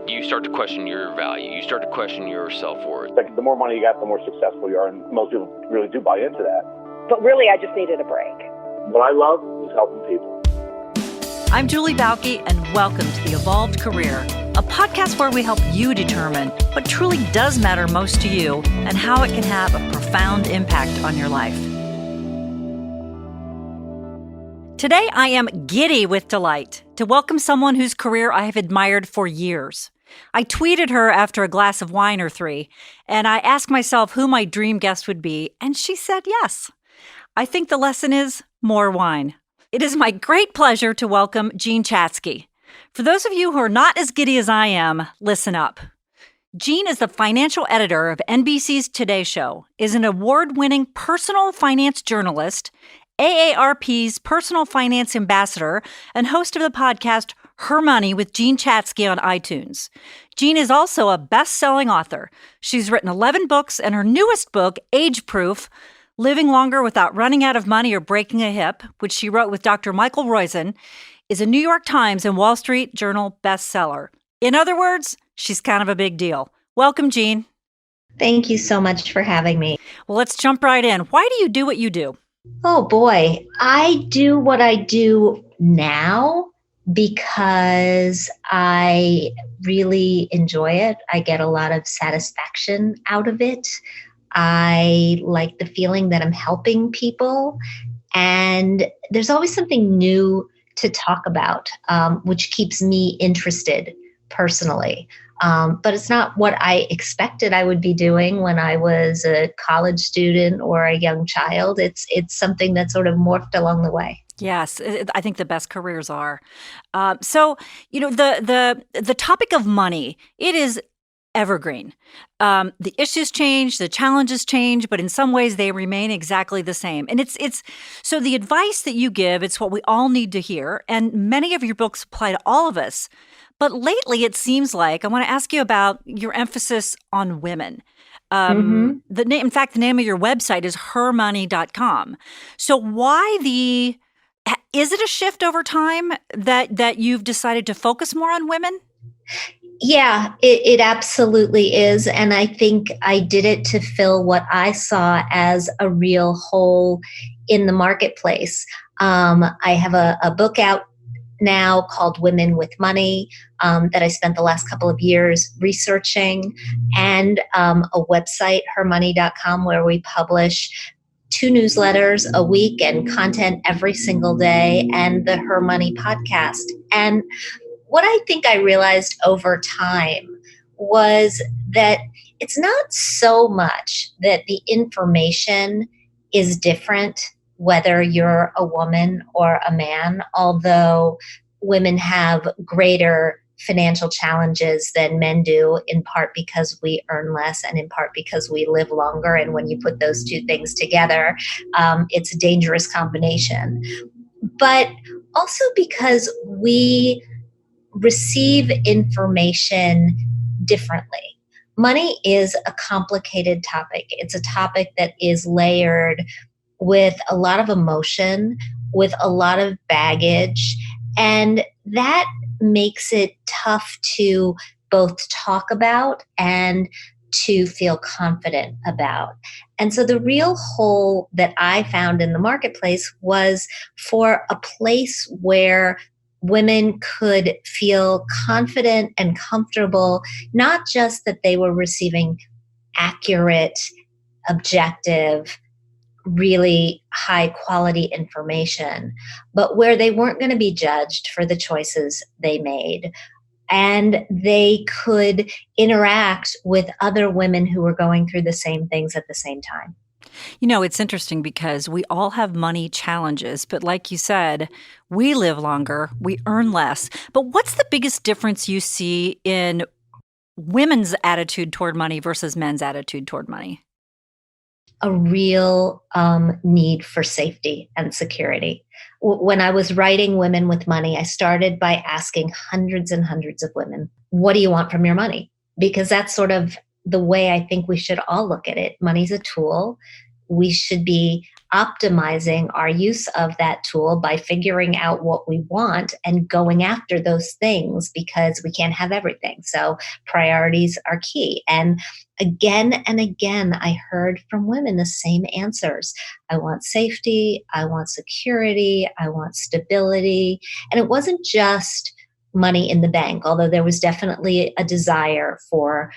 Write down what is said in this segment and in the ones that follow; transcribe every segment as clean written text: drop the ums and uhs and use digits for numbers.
you start to question your value. You start to question your self-worth. Like, the more money you got, the more successful you are, and most people really do buy into that. But really, I just needed a break. What I love is helping people. I'm Julie Bauke, and welcome to The Evolved Career, a podcast where we help you determine what truly does matter most to you and how it can have a profound impact on your life. Today, I am giddy with delight to welcome someone whose career I have admired for years. I tweeted her after a glass of wine or three, and I asked myself who my dream guest would be, and she said yes. I think the lesson is more wine. It is my great pleasure to welcome Jean Chatzky. For those of you who are not as giddy as I am, listen up. Jean is the financial editor of NBC's Today Show, is an award-winning personal finance journalist, AARP's personal finance ambassador, and host of the podcast Her Money with Jean Chatzky on iTunes. Jean is also a best-selling author. She's written 11 books, and her newest book, Age Proof, Living Longer Without Running Out of Money or Breaking a Hip, which she wrote with Dr. Michael Roizen, is a New York Times and Wall Street Journal bestseller. In other words, she's kind of a big deal. Welcome, Jean. Thank you so much for having me. Well, let's jump right in. Why do you do what you do? Oh boy, I do what I do now because I really enjoy it. I get a lot of satisfaction out of it. I like the feeling that I'm helping people, and there's always something new to talk about, which keeps me interested personally. But it's not what I expected I would be doing when I was a college student or a young child. It's something that sort of morphed along the way. Yes, I think the best careers are. So, the topic of money, it is evergreen. The issues change, the challenges change, but in some ways they remain exactly the same. And it's so the advice that you give, it's what we all need to hear. And many of your books apply to all of us. But lately, it seems like I want to ask you about your emphasis on women. In fact, the name of your website is hermoney.com. So is it a shift over time that you've decided to focus more on women? Yeah, it absolutely is. And I think I did it to fill what I saw as a real hole in the marketplace. I have a book out now called Women with Money that I spent the last couple of years researching, and a website, hermoney.com, where we publish 2 newsletters a week and content every single day, and the Her Money podcast. And what I think I realized over time was that it's not so much that the information is different whether you're a woman or a man, although women have greater financial challenges than men do, in part because we earn less and in part because we live longer. And when you put those two things together, it's a dangerous combination. But also because we receive information differently. Money is a complicated topic. It's a topic that is layered with a lot of emotion, with a lot of baggage, and that makes it tough to both talk about and to feel confident about. And so the real hole that I found in the marketplace was for a place where women could feel confident and comfortable, not just that they were receiving accurate, objective, really high quality information, but where they weren't going to be judged for the choices they made. And they could interact with other women who were going through the same things at the same time. You know, it's interesting because we all have money challenges, but like you said, we live longer, we earn less. But what's the biggest difference you see in women's attitude toward money versus men's attitude toward money? A real need for safety and security. When I was writing Women with Money, I started by asking hundreds and hundreds of women, what do you want from your money? Because that's sort of the way I think we should all look at it. Money's a tool. We should be optimizing our use of that tool by figuring out what we want and going after those things, because we can't have everything. So priorities are key. And again, I heard from women the same answers. I want safety, I want security, I want stability. And it wasn't just money in the bank, although there was definitely a desire for,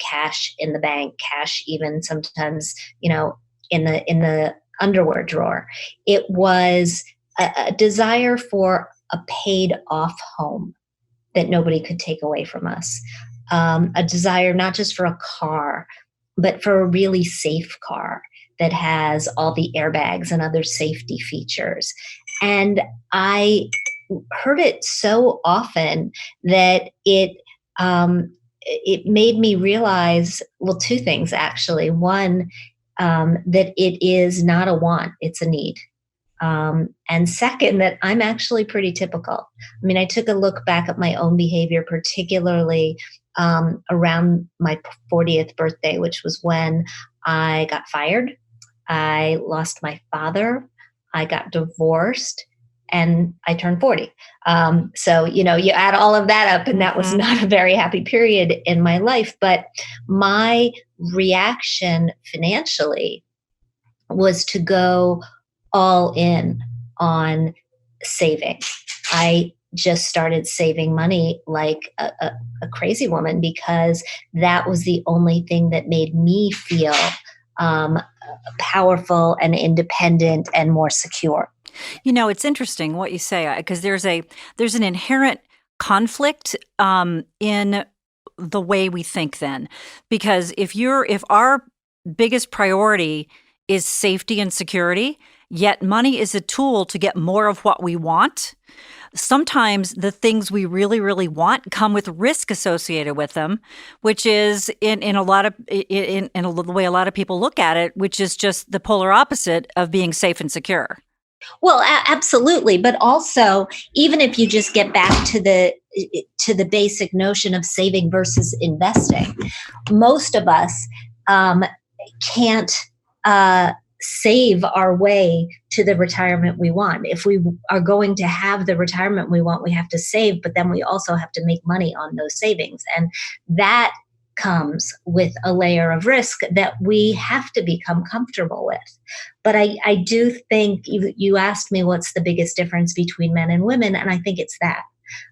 cash in the bank, cash even sometimes, in the underwear drawer. It was a desire for a paid off home that nobody could take away from us. A desire not just for a car, but for a really safe car that has all the airbags and other safety features. And I heard it so often that it made me realize, well, two things actually. One, that it is not a want, it's a need. And second, that I'm actually pretty typical. I mean, I took a look back at my own behavior, particularly around my 40th birthday, which was when I got fired, I lost my father, I got divorced, and I turned 40. So, you add all of that up, and that was not a very happy period in my life. But my reaction financially was to go all in on saving. I just started saving money like a crazy woman, because that was the only thing that made me feel powerful and independent and more secure. It's interesting what you say, because there's an inherent conflict in the way we think then, because if our biggest priority is safety and security, yet money is a tool to get more of what we want, sometimes the things we really, really want come with risk associated with them, which is in the way a lot of people look at it, which is just the polar opposite of being safe and secure. Well, absolutely. But also, even if you just get back to the basic notion of saving versus investing, most of us can't save our way to the retirement we want. If we are going to have the retirement we want, we have to save, but then we also have to make money on those savings. And that comes with a layer of risk that we have to become comfortable with. But I do think you asked me what's the biggest difference between men and women, and I think it's that.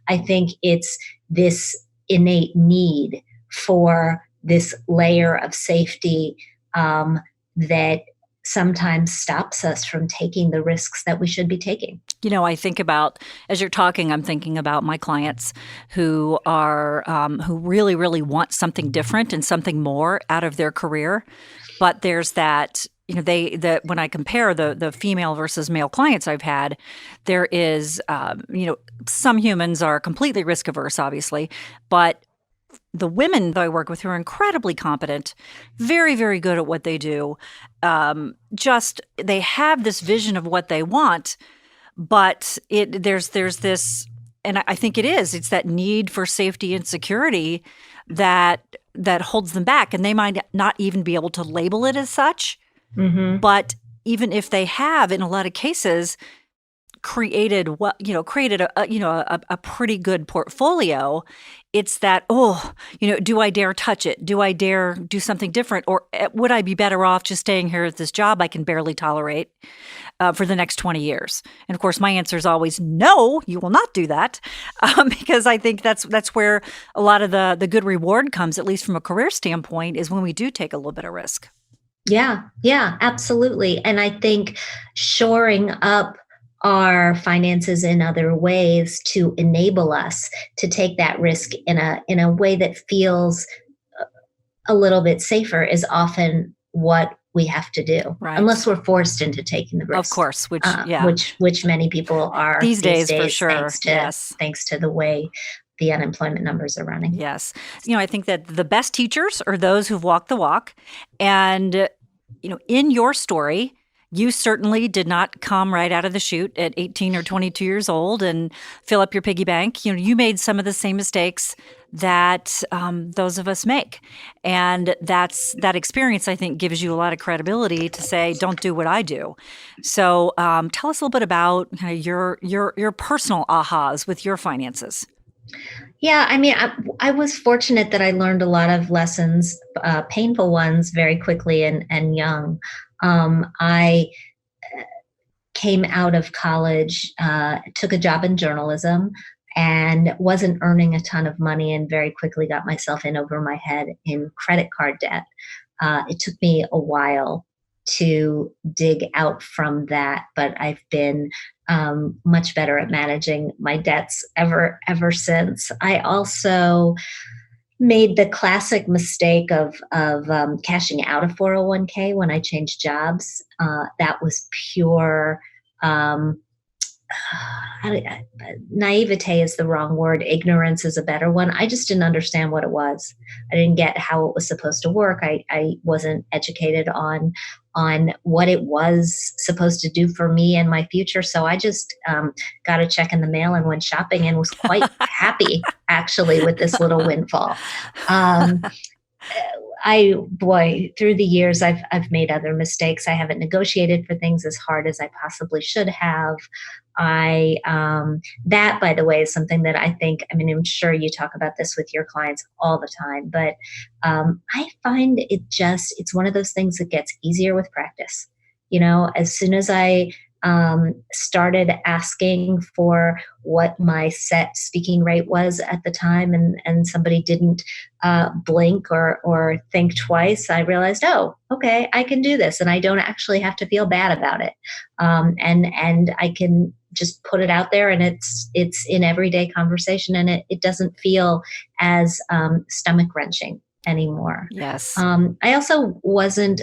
I think it's this innate need for this layer of safety that sometimes stops us from taking the risks that we should be taking. I think about, as you're talking, I'm thinking about my clients who are who really, really want something different and something more out of their career. But there's that, when I compare the female versus male clients I've had, there is, some humans are completely risk averse, obviously, but the women that I work with who are incredibly competent, very, very good at what they do, they have this vision of what they want, but there's this, and I think it's that need for safety and security that holds them back, and they might not even be able to label it as such. Mm-hmm. But even if they have, in a lot of cases, created a pretty good portfolio, it's that, do I dare touch it? Do I dare do something different? Or would I be better off just staying here at this job I can barely tolerate for the next 20 years? And of course, my answer is always, no, you will not do that, because I think that's where a lot of the good reward comes, at least from a career standpoint, is when we do take a little bit of risk. Yeah, absolutely. And I think shoring up our finances in other ways to enable us to take that risk in a way that feels a little bit safer is often what we have to do, right? Unless we're forced into taking the risk. Of course, which many people are these days for sure. Thanks to the way the unemployment numbers are running. Yes. I think that the best teachers are those who've walked the walk. And, in your story, You certainly did not come right out of the chute at 18 or 22 years old and fill up your piggy bank. You made some of the same mistakes that those of us make. And that experience, I think, gives you a lot of credibility to say, don't do what I do. So tell us a little bit about your personal ahas with your finances. Yeah, I mean, I was fortunate that I learned a lot of lessons, painful ones, very quickly and young. I came out of college, took a job in journalism, and wasn't earning a ton of money, and very quickly got myself in over my head in credit card debt. It took me a while to dig out from that, but I've been much better at managing my debts ever since. I also made the classic mistake of cashing out of 401k when I changed jobs. That was pure naivete is the wrong word. Ignorance is a better one. I just didn't understand what it was. I didn't get how it was supposed to work. I wasn't educated on what it was supposed to do for me and my future. So I just got a check in the mail and went shopping and was quite happy actually with this little windfall. Through the years, I've made other mistakes. I haven't negotiated for things as hard as I possibly should have. That, by the way, is something that I think, I mean, I'm sure you talk about this with your clients all the time, but I find it's one of those things that gets easier with practice. As soon as I started asking for what my set speaking rate was at the time, and somebody didn't blink or think twice, I realized, oh, okay, I can do this, and I don't actually have to feel bad about it, and I can just put it out there, and it's in everyday conversation, and it doesn't feel as stomach wrenching anymore. Yes. I also wasn't,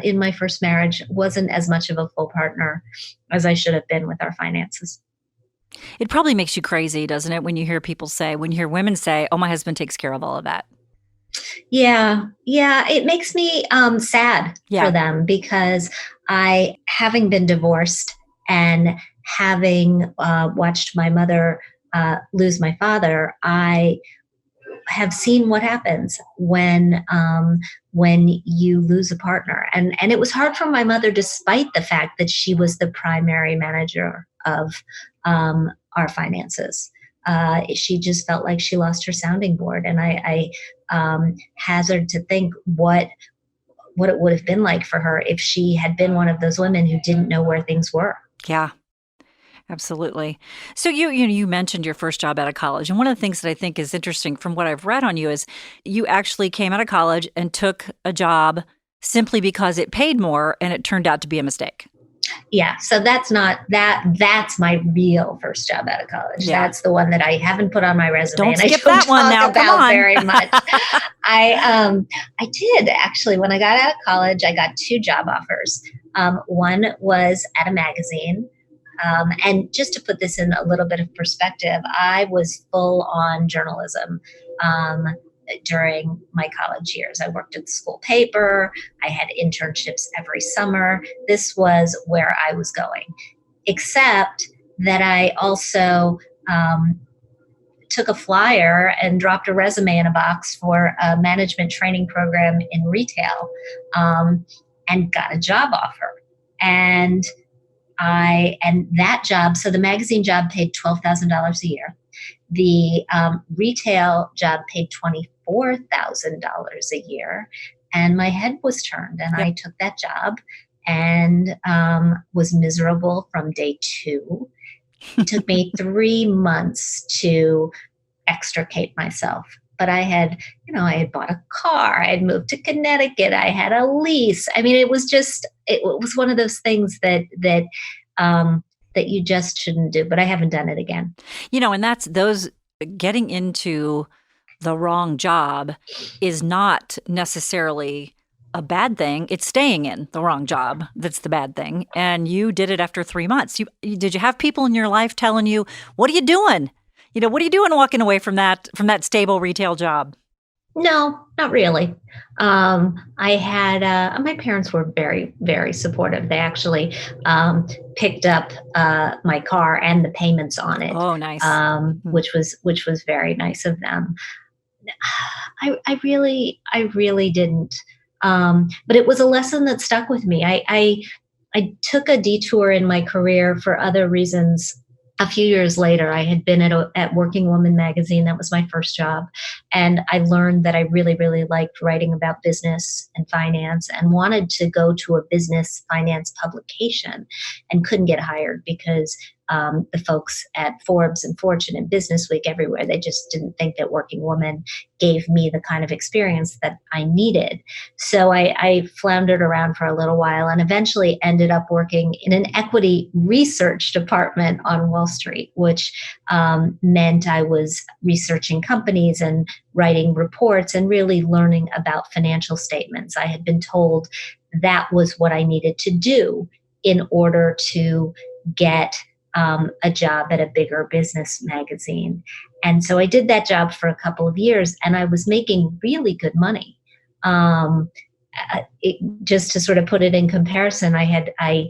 in my first marriage, wasn't as much of a full partner as I should have been with our finances. It probably makes you crazy, doesn't it, when you hear women say, oh, my husband takes care of all of that. Yeah. It makes me sad for them, because having been divorced and having watched my mother lose my father, I have seen what happens when you lose a partner. And it was hard for my mother, despite the fact that she was the primary manager of our finances. She just felt like she lost her sounding board. And I hazard to think what it would have been like for her if she had been one of those women who didn't know where things were. Yeah. Absolutely. So you mentioned your first job out of college. And one of the things that I think is interesting from what I've read on you is you actually came out of college and took a job simply because it paid more, and it turned out to be a mistake. Yeah. So that's my real first job out of college. Yeah. That's the one that I haven't put on my resume. Don't skip that one now. Come on. Very much. I did actually. When I got out of college, I got 2 job offers. One was at a magazine. And just to put this in a little bit of perspective, I was full on journalism during my college years. I worked at the school paper. I had internships every summer. This was where I was going, except that I also took a flyer and dropped a resume in a box for a management training program in retail, and got a job offer. And that job, so the magazine job paid $12,000 a year. The retail job paid $24,000 a year. And my head was turned, and I took that job and was miserable from day 2. It took me 3 months to extricate myself. But I had bought a car. I had moved to Connecticut. I had a lease. I mean, it was one of those things that you just shouldn't do. But I haven't done it again. And that's getting into the wrong job is not necessarily a bad thing. It's staying in the wrong job that's the bad thing. And you did it after 3 months. Did you have people in your life telling you, what are you doing? What are you doing walking away from that stable retail job? No, not really. I had my parents were very, very supportive. They actually picked up my car and the payments on it, Oh, nice. Mhm. which was very nice of them. I really didn't. But it was a lesson that stuck with me. I took a detour in my career for other reasons. A few years later, I had been at Working Woman magazine. That was my first job. And I learned that I really, really liked writing about business and finance and wanted to go to a business finance publication and couldn't get hired because the folks at Forbes and Fortune and Business Week everywhere, they just didn't think that Working Woman gave me the kind of experience that I needed. So I floundered around for a little while and eventually ended up working in an equity research department on Wall Street, which meant I was researching companies and writing reports and really learning about financial statements. I had been told that was what I needed to do in order to get a job at a bigger business magazine. And so I did that job for a couple of years and I was making really good money. Um, just to sort of put it in comparison, I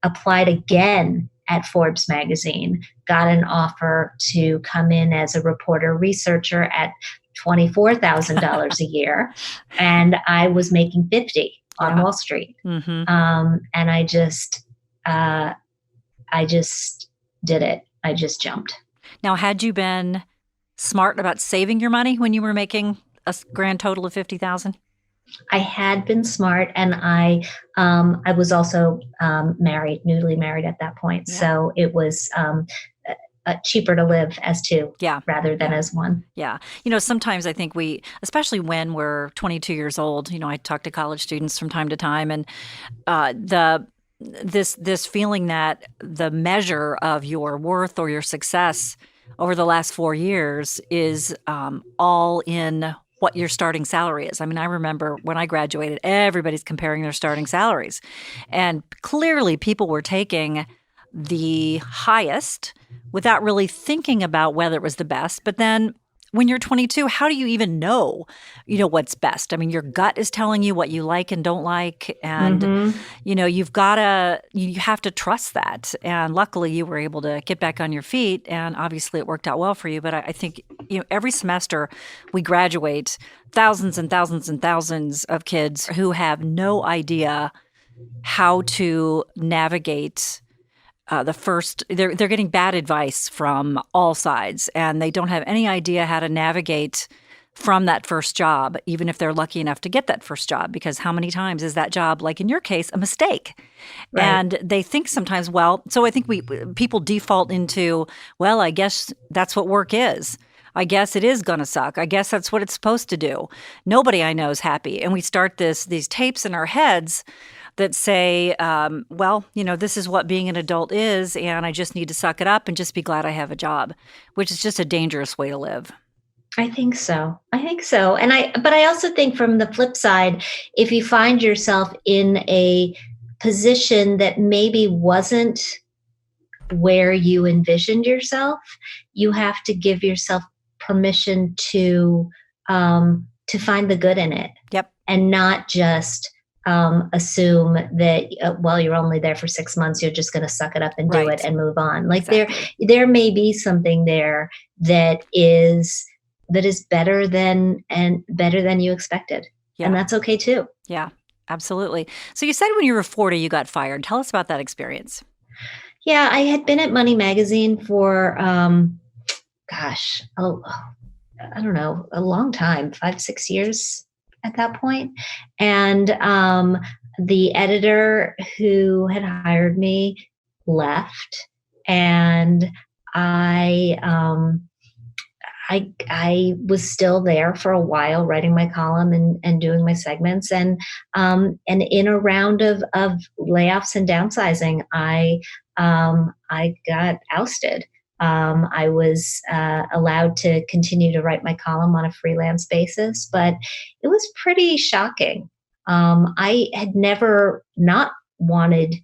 applied again at Forbes magazine, got an offer to come in as a reporter researcher at $24,000 a year, and I was making 50 on Yeah. Wall Street. Hmm. And I just did it. I just jumped. Now, had you been smart about saving your money when you were making a grand total of 50,000? I had been smart, and I was also married, newly married at that point. Yeah. So it was cheaper to live as two Yeah. rather than Yeah. as one. Yeah. Sometimes I think especially when we're 22 years old, I talk to college students from time to time, and this feeling that the measure of your worth or your success over the last 4 years is all in what your starting salary is. I mean, I remember when I graduated, everybody's comparing their starting salaries. And clearly people were taking the highest without really thinking about whether it was the best. But then when you're 22, how do you even know, what's best? I mean, your gut is telling you what you like and don't like. And, Mhm. you have to trust that. And luckily you were able to get back on your feet, and obviously it worked out well for you. But I think, every semester we graduate thousands and thousands and thousands of kids who have no idea how to navigate they're getting bad advice from all sides, and they don't have any idea how to navigate from that first job, even if they're lucky enough to get that first job, because how many times is that job, like in your case, a mistake? Right. And they think sometimes, so I think people default into, well, I guess that's what work is. I guess it is going to suck. I guess that's what it's supposed to do. Nobody I know is happy. And we start these tapes in our heads that say, this is what being an adult is, and I just need to suck it up and just be glad I have a job, which is just a dangerous way to live. I think so. But I also think from the flip side, if you find yourself in a position that maybe wasn't where you envisioned yourself, you have to give yourself permission to find the good in it. Yep. And not just assume that you're only there for 6 months, you're just going to suck it up and do Right. it and move on. Like Exactly. there may be something there that is better than you expected. Yeah. And that's okay too. Yeah, absolutely. So you said when you were 40 you got fired. Tell us about that experience. Yeah, I had been at Money Magazine for I don't know, a long time, 5-6 years at that point. And the editor who had hired me left, and I was still there for a while, writing my column and doing my segments. And in a round of layoffs and downsizing, I got ousted. I was allowed to continue to write my column on a freelance basis, but it was pretty shocking. I had never not wanted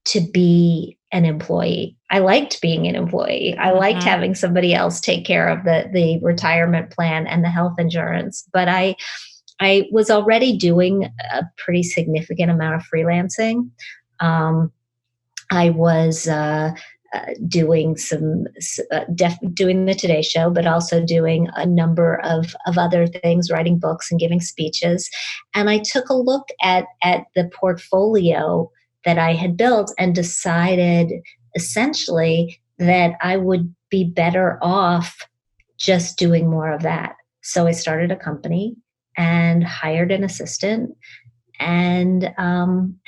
to be an employee. I liked being an employee. I liked having somebody else take care of the retirement plan and the health insurance. But I was already doing a pretty significant amount of freelancing. I was doing doing the Today Show, but also doing a number of other things, writing books and giving speeches. And I took a look at the portfolio that I had built and decided essentially that I would be better off just doing more of that. So I started a company and hired an assistant and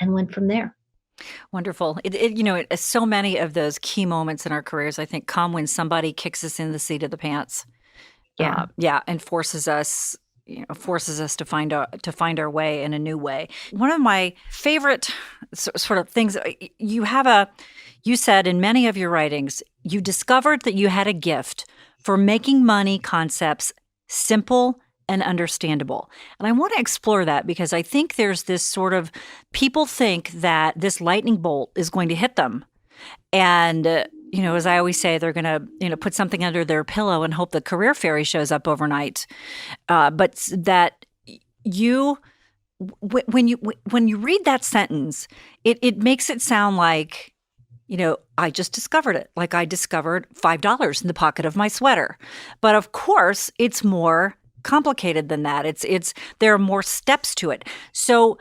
went from there. Wonderful. So many of those key moments in our careers, I think, come when somebody kicks us in the seat of the pants. Yeah. And forces us to find our way in a new way. One of my favorite sort of things, you said in many of your writings, you discovered that you had a gift for making money concepts simple and understandable. And I want to explore that because I think there's this sort of, people think that this lightning bolt is going to hit them. And, as I always say, they're going to, put something under their pillow and hope the career fairy shows up overnight. But that when you read that sentence, it makes it sound like, I just discovered it. Like I discovered $5 in the pocket of my sweater. But of course, it's more complicated than that. There are more steps to it. So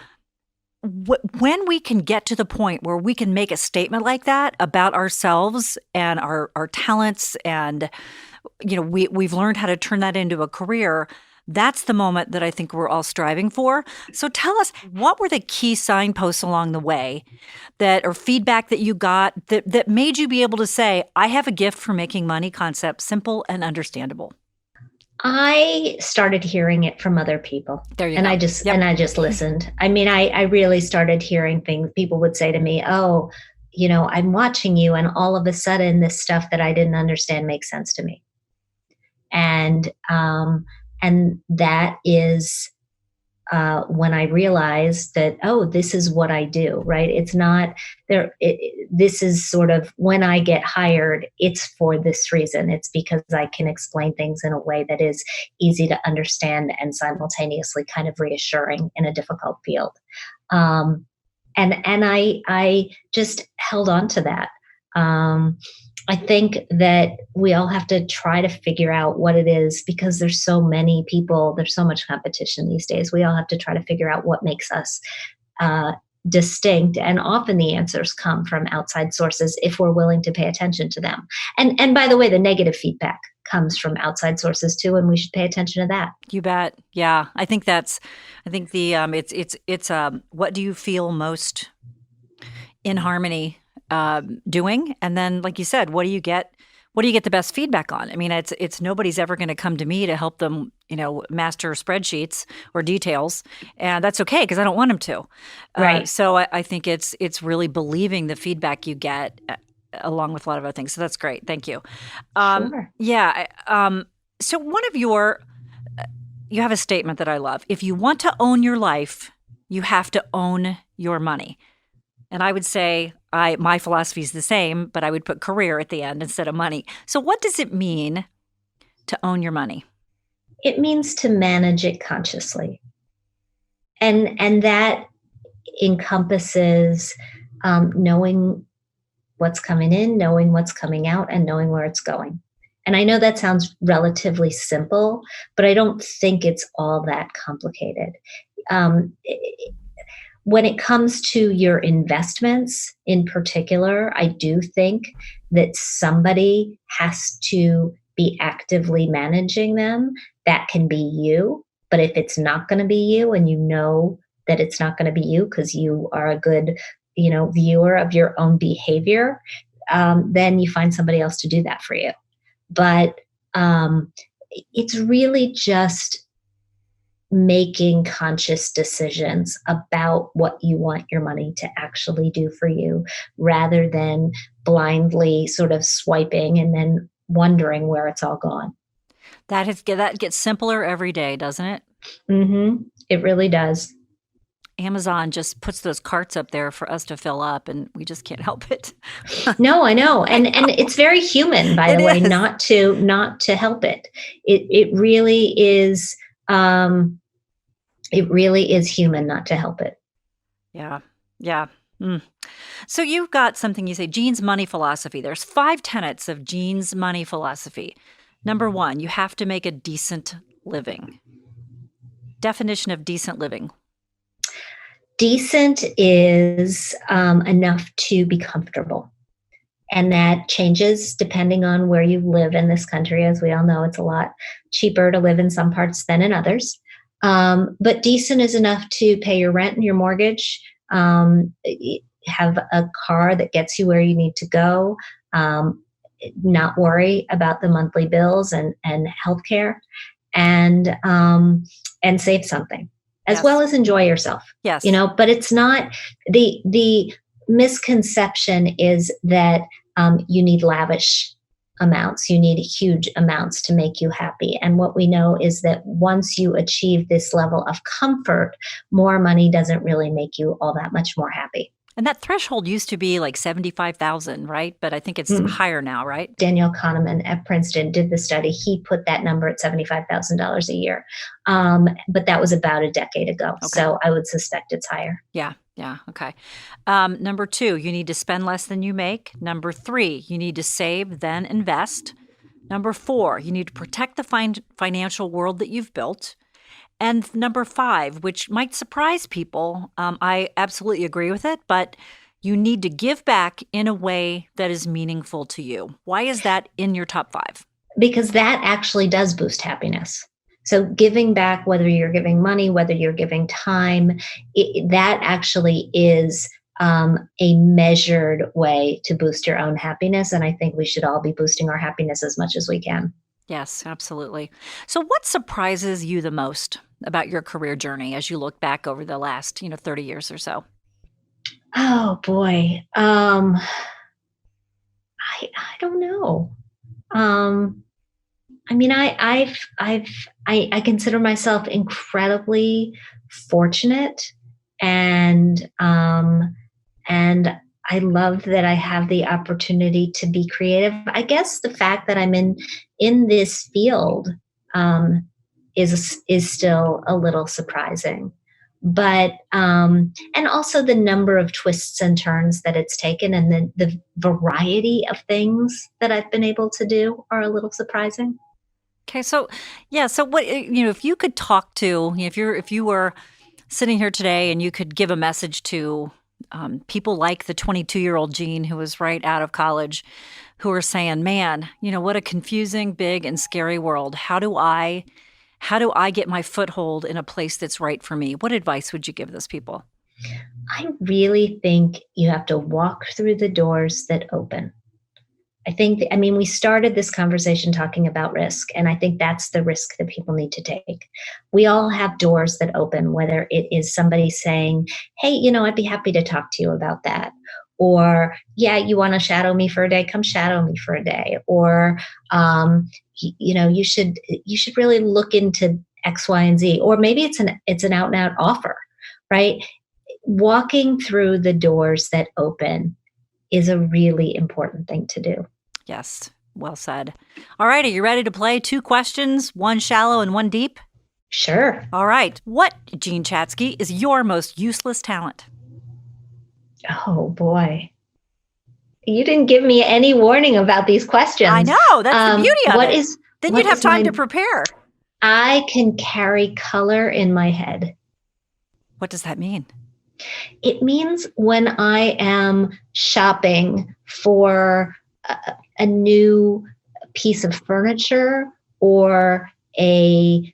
when we can get to the point where we can make a statement like that about ourselves and our talents, and we've learned how to turn that into a career, that's the moment that I think we're all striving for. So tell us, what were the key signposts along the way or feedback that you got that made you be able to say, I have a gift for making money concepts simple and understandable? I started hearing it from other people. There you and go. I just listened. I mean, I really started hearing things. People would say to me, oh, I'm watching you, and all of a sudden this stuff that I didn't understand makes sense to me. And that is when I realized that, oh, this is what I do, right? It's not there. This is sort of, when I get hired, it's for this reason. It's because I can explain things in a way that is easy to understand and simultaneously kind of reassuring in a difficult field. And I just held on to that. I think that we all have to try to figure out what it is, because there's so many people, there's so much competition these days. We all have to try to figure out what makes us distinct. And often the answers come from outside sources if we're willing to pay attention to them. And by the way, the negative feedback comes from outside sources too, and we should pay attention to that. You bet. Yeah. I think it's what do you feel most in harmony doing? And then, like you said, what do you get the best feedback on? I mean, it's nobody's ever going to come to me to help them, master spreadsheets or details. And that's okay, because I don't want them to. Right. So I think it's really believing the feedback you get along with a lot of other things. So that's great. Thank you. Sure. Yeah. So you have a statement that I love. If you want to own your life, you have to own your money. And I would say my philosophy is the same, but I would put career at the end instead of money. So what does it mean to own your money? It means to manage it consciously. And that encompasses knowing what's coming in, knowing what's coming out, and knowing where it's going. And I know that sounds relatively simple, but I don't think it's all that complicated. When it comes to your investments in particular, I do think that somebody has to be actively managing them. That can be you. But if it's not going to be you, and you know that it's not going to be you because you are a good, viewer of your own behavior, then you find somebody else to do that for you. But it's really just making conscious decisions about what you want your money to actually do for you, rather than blindly sort of swiping and then wondering where it's all gone. That gets simpler every day, doesn't it? Mm-hmm. It really does. Amazon just puts those carts up there for us to fill up, and we just can't help it. No, I know. And it's very human, by the way, is. not to help it. It really is human not to help it. Yeah. Yeah. So you've got something you say, Jean's money philosophy. There's 5 tenets of Jean's money philosophy. Number 1, you have to make a decent living. Definition of decent living. Decent is enough to be comfortable. And that changes depending on where you live in this country. As we all know, it's a lot cheaper to live in some parts than in others. But decent is enough to pay your rent and your mortgage, have a car that gets you where you need to go, not worry about the monthly bills and healthcare, and save something, as well as enjoy yourself. Yes. But it's not the misconception is that you need lavish amounts. You need huge amounts to make you happy. And what we know is that once you achieve this level of comfort, more money doesn't really make you all that much more happy. And that threshold used to be like 75,000, right? But I think it's higher now, right? Daniel Kahneman at Princeton did the study. He put that number at $75,000 a year. But that was about a decade ago. Okay. So I would suspect it's higher. Yeah. Okay. Number 2, you need to spend less than you make. Number 3, you need to save, then invest. Number 4, you need to protect the financial world that you've built. And number 5, which might surprise people, I absolutely agree with it, but you need to give back in a way that is meaningful to you. Why is that in your top 5? Because that actually does boost happiness. So giving back, whether you're giving money, whether you're giving time, that actually is a measured way to boost your own happiness. And I think we should all be boosting our happiness as much as we can. Yes, absolutely. So what surprises you the most about your career journey as you look back over the last, 30 years or so? Oh boy. I don't know. I consider myself incredibly fortunate, and I love that I have the opportunity to be creative. I guess the fact that I'm in this field is still a little surprising, but and also the number of twists and turns that it's taken, and the variety of things that I've been able to do are a little surprising. Okay, so what if you could talk to, if you were sitting here today and you could give a message to people like the 22-year-old Jean who was right out of college, who are saying, man, what a confusing, big, and scary world. How do I get my foothold in a place that's right for me? What advice would you give those people? I really think you have to walk through the doors that open. We started this conversation talking about risk, and I think that's the risk that people need to take. We all have doors that open, whether it is somebody saying, hey, I'd be happy to talk to you about that. Or, yeah, you want to shadow me for a day? Come shadow me for a day. Or, you should really look into X, Y, and Z. Or maybe it's an out and out offer, right? Walking through the doors that open is a really important thing to do. Yes, well said. All right, are you ready to play 2 questions, 1 shallow and 1 deep? Sure. All right. What, Jean Chatzky, is your most useless talent? Oh, boy. You didn't give me any warning about these questions. I know. That's the beauty of it. Then you'd have time to prepare. I can carry color in my head. What does that mean? It means when I am shopping for a new piece of furniture or a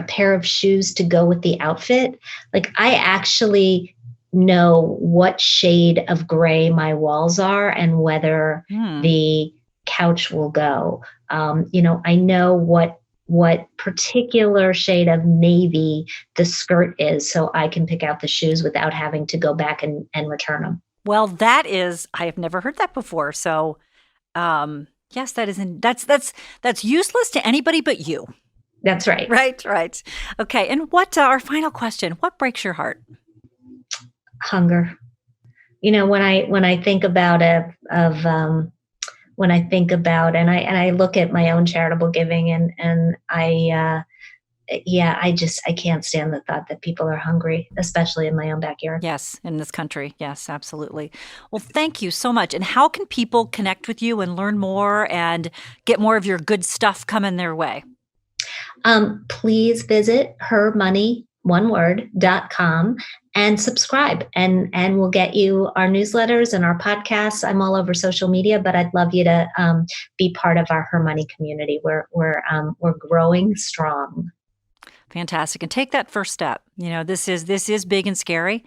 pair of shoes to go with the outfit, like I actually know what shade of gray my walls are and whether the couch will go. I know what particular shade of navy the skirt is, so I can pick out the shoes without having to go back and return them. Well, I have never heard that before. So, yes, that's useless to anybody but you. That's right. Right. Okay. And what, our final question, what breaks your heart? Hunger. When I think about when I think about, and I look at my own charitable giving and I can't stand the thought that people are hungry, especially in my own backyard. Yes, in this country. Yes, absolutely. Well, thank you so much. And how can people connect with you and learn more and get more of your good stuff coming their way? Please visit hermoney.com and subscribe, and we'll get you our newsletters and our podcasts. I'm all over social media, but I'd love you to be part of our Her Money community. We're growing strong. Fantastic. And take that first step. This is big and scary,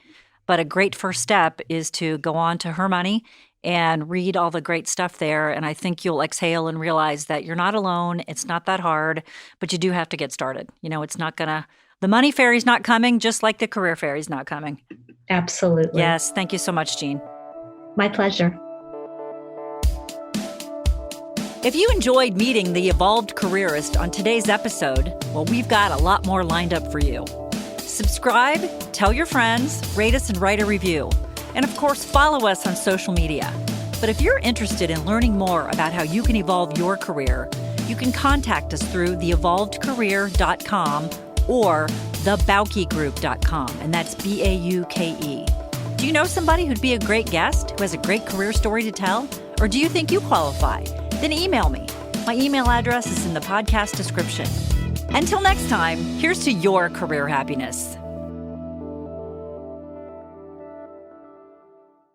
but a great first step is to go on to Her Money and read all the great stuff there. And I think you'll exhale and realize that you're not alone. It's not that hard, but you do have to get started. It's not the money fairy's not coming, just like the career fairy's not coming. Absolutely. Yes. Thank you so much, Jean. My pleasure. If you enjoyed meeting the evolved careerist on today's episode, well, we've got a lot more lined up for you. Subscribe, tell your friends, rate us and write a review. And of course, follow us on social media. But if you're interested in learning more about how you can evolve your career, you can contact us through theevolvedcareer.com or thebaukegroup.com, and that's Bauke. Do you know somebody who'd be a great guest, who has a great career story to tell? Or do you think you qualify? Then email me. My email address is in the podcast description. Until next time, here's to your career happiness.